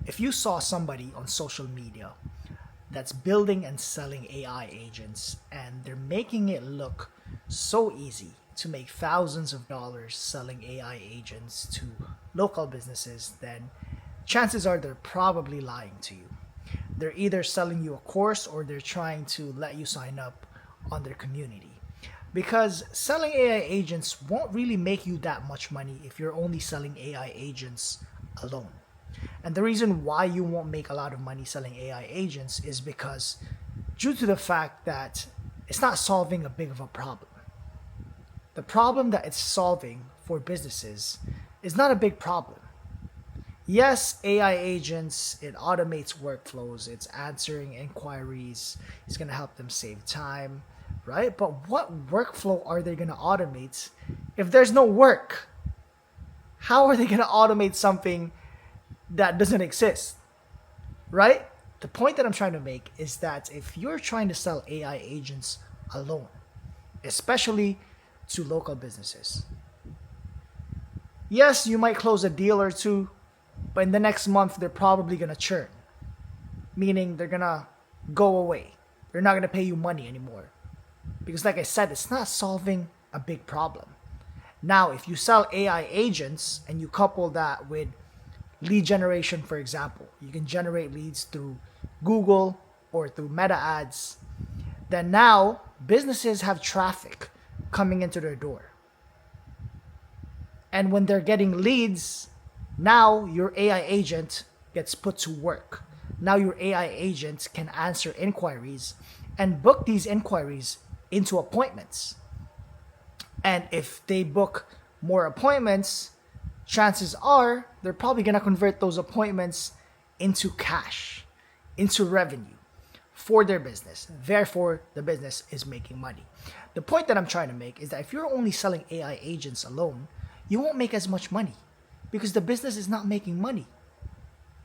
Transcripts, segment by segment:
If you saw somebody on social media that's building and selling AI agents and they're making it look so easy to make thousands of dollars selling AI agents to local businesses, then chances are they're probably lying to you. They're either selling you a course or they're trying to let you sign up on their community. Because selling AI agents won't really make you that much money if you're only selling AI agents alone. And the reason why you won't make a lot of money selling AI agents is because due to the fact that it's not solving a big of a problem. The problem that it's solving for businesses is not a big problem. Yes, AI agents, it automates workflows, it's answering inquiries, it's going to help them save time, right? But what workflow are they going to automate if there's no work? How are they going to automate something that doesn't exist, right? The point that I'm trying to make is that if you're trying to sell AI agents alone, especially to local businesses, yes, you might close a deal or two, but in the next month, they're probably going to churn, meaning they're going to go away. They're not going to pay you money anymore. Because like I said, it's not solving a big problem. Now, if you sell AI agents and you couple that with lead generation, for example, you can generate leads through Google or through Meta ads, then now businesses have traffic coming into their door. And when they're getting leads, now your AI agent gets put to work. Now your AI agent can answer inquiries and book these inquiries into appointments. And if they book more appointments, chances are they're probably going to convert those appointments into cash, into revenue for their business. Therefore, the business is making money. The point that I'm trying to make is that if you're only selling AI agents alone, you won't make as much money because the business is not making money.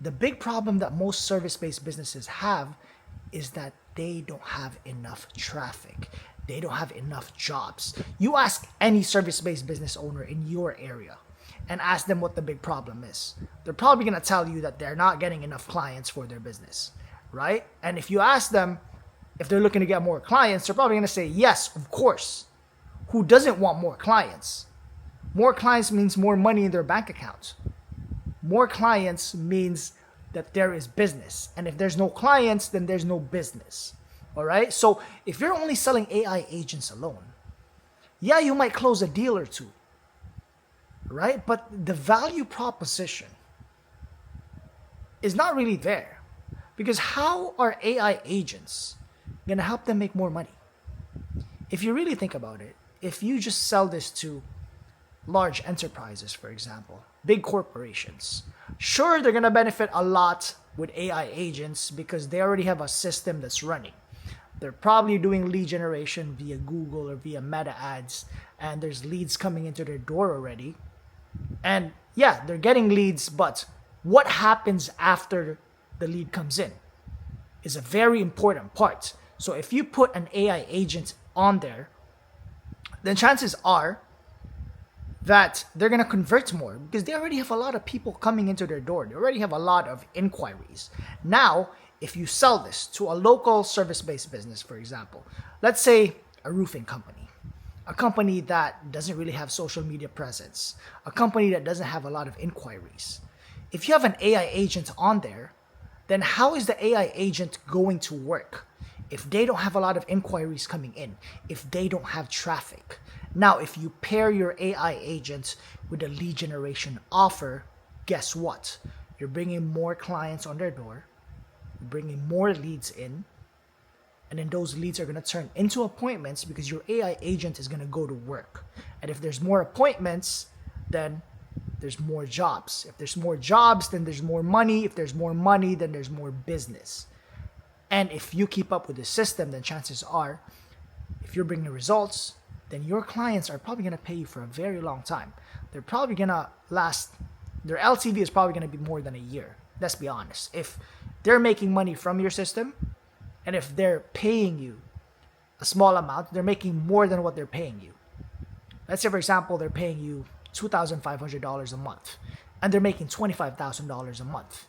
The big problem that most service-based businesses have is that they don't have enough traffic. They don't have enough jobs. You ask any service-based business owner in your area and ask them what the big problem is. They're probably going to tell you that they're not getting enough clients for their business, right? And if you ask them if they're looking to get more clients, they're probably going to say, yes, of course. Who doesn't want more clients? More clients means more money in their bank account. More clients means that there is business. And if there's no clients, then there's no business. All right? So if you're only selling AI agents alone, yeah, you might close a deal or two, right? But the value proposition is not really there. Because how are AI agents going to help them make more money? If you really think about it, if you just sell this to large enterprises, for example, big corporations, sure, they're going to benefit a lot with AI agents because they already have a system that's running. They're probably doing lead generation via Google or via Meta ads, and there's leads coming into their door already. And yeah, they're getting leads, but what happens after the lead comes in is a very important part. So if you put an AI agent on there, then chances are that they're going to convert more because they already have a lot of people coming into their door. They already have a lot of inquiries. Now, if you sell this to a local service-based business, for example, let's say a roofing company, a company that doesn't really have social media presence, a company that doesn't have a lot of inquiries. If you have an AI agent on there, then how is the AI agent going to work if they don't have a lot of inquiries coming in, if they don't have traffic? Now, if you pair your AI agent with a lead generation offer, guess what? You're bringing more clients on their door, you're bringing more leads in, and then those leads are going to turn into appointments because your AI agent is going to go to work. And if there's more appointments, then there's more jobs. If there's more jobs, then there's more money. If there's more money, then there's more business. And if you keep up with the system, then chances are, if you're bringing results, then your clients are probably going to pay you for a very long time. They're probably going to last, their LTV is probably going to be more than a year. Let's be honest. If they're making money from your system, and if they're paying you a small amount, they're making more than what they're paying you. Let's say, for example, they're paying you $2,500 a month, and they're making $25,000 a month.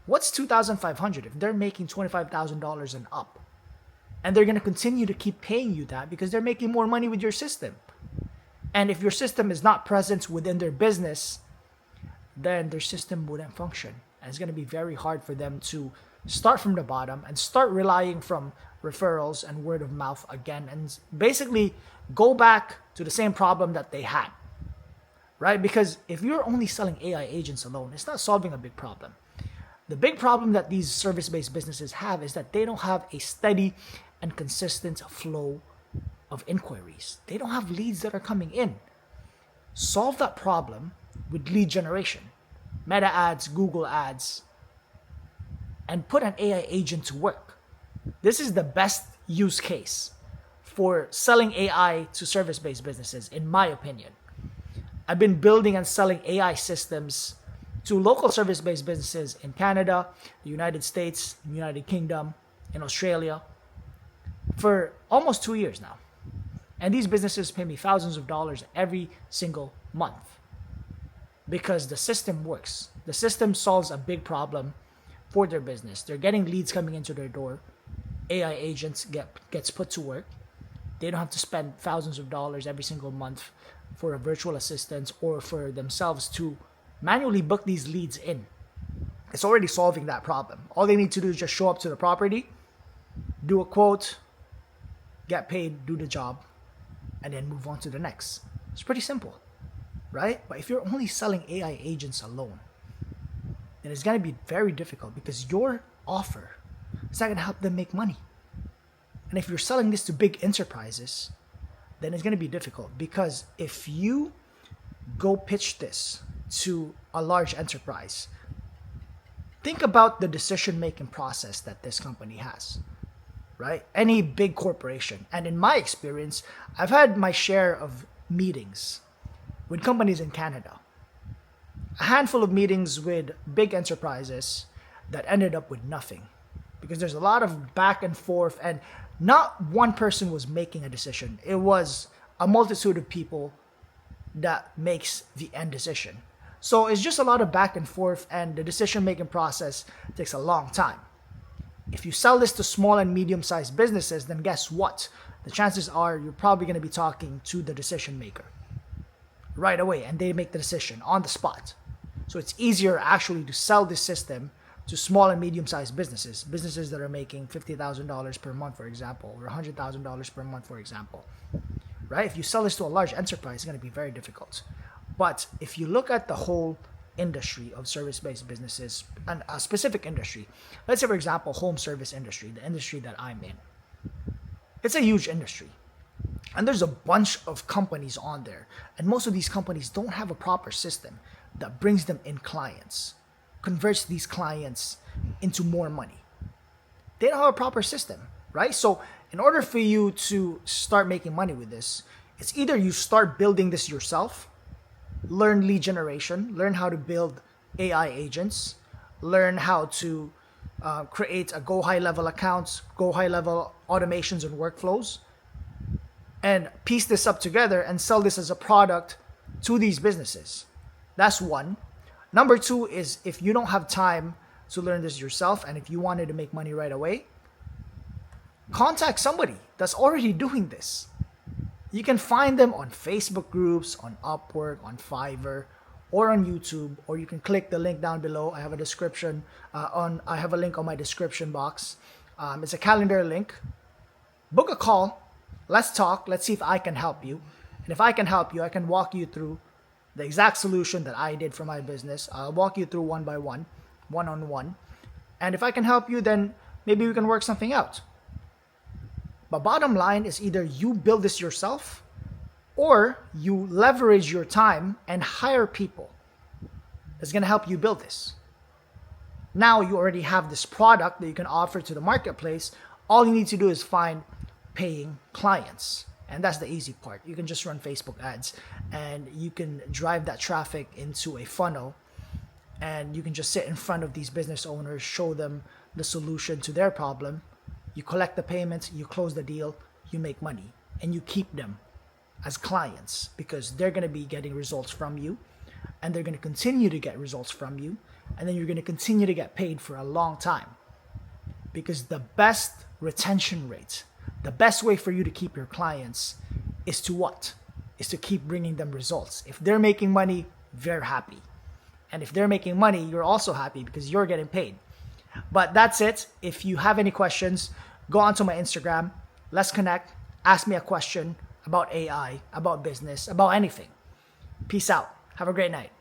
What's 2,500 if they're making $25,000 and up? And they're going to continue to keep paying you that because they're making more money with your system. And if your system is not present within their business, then their system wouldn't function. And it's going to be very hard for them to start from the bottom and start relying from referrals and word of mouth again and basically go back to the same problem that they had, right? Because if you're only selling AI agents alone, it's not solving a big problem. The big problem that these service-based businesses have is that they don't have a steady and consistent flow of inquiries. They don't have leads that are coming in. Solve that problem with lead generation, Meta ads, Google ads, and put an AI agent to work. This is the best use case for selling AI to service-based businesses, in my opinion. I've been building and selling AI systems to local service-based businesses in Canada, the United States, the United Kingdom, in Australia for almost 2 years now. And these businesses pay me thousands of dollars every single month because the system works. The system solves a big problem for their business. They're getting leads coming into their door. AI agents gets put to work. They don't have to spend thousands of dollars every single month for a virtual assistant or for themselves to manually book these leads in. It's already solving that problem. All they need to do is just show up to the property, do a quote, get paid, do the job, and then move on to the next. It's pretty simple, right? But if you're only selling AI agents alone, then it's going to be very difficult because your offer is not going to help them make money. And if you're selling this to big enterprises, then it's going to be difficult because if you go pitch this to a large enterprise, think about the decision-making process that this company has, right? Any big corporation. And in my experience, I've had my share of meetings with companies in Canada. A handful of meetings with big enterprises that ended up with nothing because there's a lot of back and forth and not one person was making a decision. It was a multitude of people that makes the end decision. So it's just a lot of back and forth and the decision-making process takes a long time. If you sell this to small and medium-sized businesses, then guess what? The chances are you're probably going to be talking to the decision maker right away and they make the decision on the spot. So it's easier actually to sell this system to small and medium-sized businesses, businesses that are making $50,000 per month, for example, or $100,000 per month, for example, right? If you sell this to a large enterprise, it's going to be very difficult. But if you look at the whole industry of service-based businesses, and a specific industry, let's say, for example, home service industry, the industry that I'm in, it's a huge industry. And there's a bunch of companies on there. And most of these companies don't have a proper system that brings them in clients, converts these clients into more money. They don't have a proper system, right? So in order for you to start making money with this, it's either you start building this yourself, learn lead generation, learn how to build AI agents, learn how to create a go high level accounts, go high level automations and workflows, and piece this up together and sell this as a product to these businesses. That's one. Number two is if you don't have time to learn this yourself and if you wanted to make money right away, contact somebody that's already doing this. You can find them on Facebook groups, on Upwork, on Fiverr, or on YouTube, or you can click the link down below. I have a description I have a link on my description box. It's a calendar link. Book a call. Let's talk. Let's see if I can help you. And if I can help you, I can walk you through the exact solution that I did for my business. I'll walk you through one by one, one-on-one. And if I can help you, then maybe we can work something out. But bottom line is either you build this yourself or you leverage your time and hire people that's going to help you build this. Now you already have this product that you can offer to the marketplace. All you need to do is find paying clients. And that's the easy part. You can just run Facebook ads and you can drive that traffic into a funnel and you can just sit in front of these business owners, show them the solution to their problem. You collect the payments, you close the deal, you make money, and you keep them as clients because they're going to be getting results from you and they're going to continue to get results from you and then you're going to continue to get paid for a long time. Because the best retention rate, the best way for you to keep your clients is to what? Is to keep bringing them results. If they're making money, they're happy. And if they're making money, you're also happy because you're getting paid. But that's it. If you have any questions, go onto my Instagram. Let's connect. Ask me a question about AI, about business, about anything. Peace out. Have a great night.